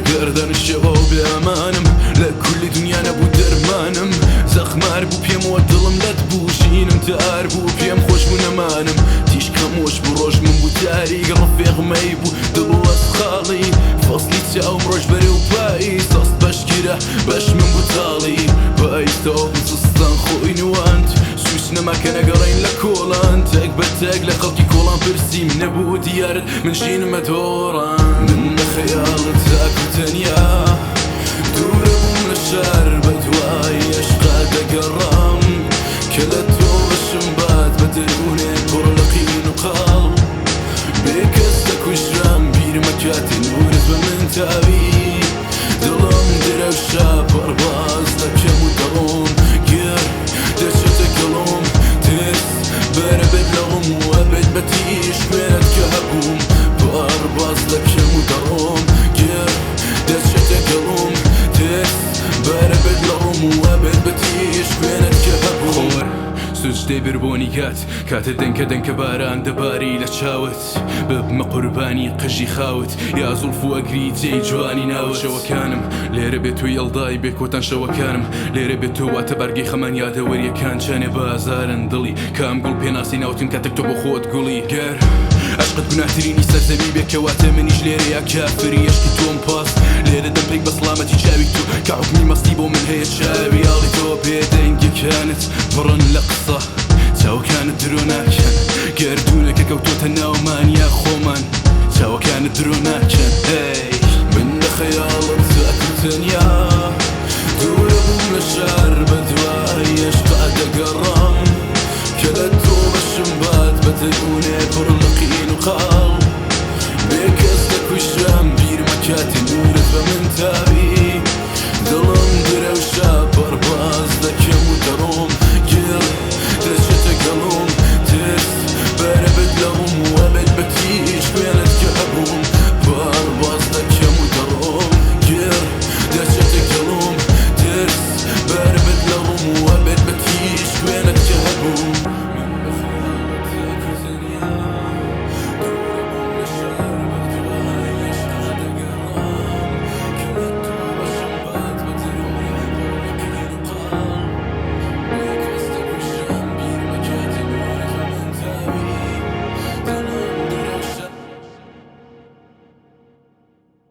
سەرگەردەنشەوە و بێمانم لە کولی دنیا نەبوو دەرمانم زەخمار بوو پێمەوە دڵم لەت بووشینم تار بوو پێم خۆش بوو نەمانم تیشکەمۆش بوو ڕۆژ من بوو تاریک ڕفێغمەی بوو دڵ و ئەسخاڵی فەسلی چاوم ڕۆژ بەرێ و پایی سەست بەشگیرە بەش من بوو تاڵی پایستەوە بزستان خۆی نواند سوس نەماکە نەگەڕین لە کۆڵان تەک بە تەک لە خەڵکی کۆڵان پرسیم نەبوو دیارت من ژینمە دۆڕان من لە خەیاڵت تاک و تەنیا دوورە بووم لە شار بە دوای عشقا دەگەڕام کە لە تۆ بەشم بات بە دەرونێ پڕ لە قین و قاڵ بێکەس دەکوژرام بیرمە کاتی نورت بە من تاوی دڵم درەوشە پەڕباز دەکەم و دەڕۆم گێر دەچێتە گەڵۆم ترس بەرە بێت لەڵم وە بێت بە تیش کوێنت کە هەبووم پەڕباز دەکەم و دەڕۆم گێر دەچێتە گەڵۆم ترس بەرە بێت لەڵم وە بێت بە تیش کوێنت کە هەبووم سوچدەی بربۆنی کاتە دەنکە باران دەباری لە چاوت ببمە قوربانی قژی خاوت یا زوڵف و ئەگری جێی جوانی ناوت شەوەکانم لێرە بێت توی ئەڵدای بێکۆتان شەوەکانم لێرە بێت تو واتە بەرگی خەمان یادەوەریەکان چەنێ بازارن دڵی کام گوڵ پێناسی ناوتن کاتێک تۆ بۆ خۆت گوڵی گەر عشقت گوناهترینی سەرزەمی بێت کەواتە منیش لێرە یا کافری عشقی تۆم پاس لێرە دەمپێک بە سڵامەتی چاوی تو کە حوکمی مەستی بۆ من هەیە چاوی ئاڵی تۆ بێدەنگەکانت بڕن لە قسە چاوەکانت درۆ ناکەن گەردوونەکە کەوتۆتە ناومانیا خۆمان چاوەکانت درۆ ناکەن من لە خەیاڵت تاک و تەنیا دوورە بووم لە شار بە دوای عشقا دەگەڕام کە لە تۆ بەشم بات بە دەرونێ پڕ لە قین و قاڵ بێکەس دەکوژرام بیرمە کاتی نورت بە من تاوی دڵم درەوشە پەڕباز دەکەم و دەڕۆم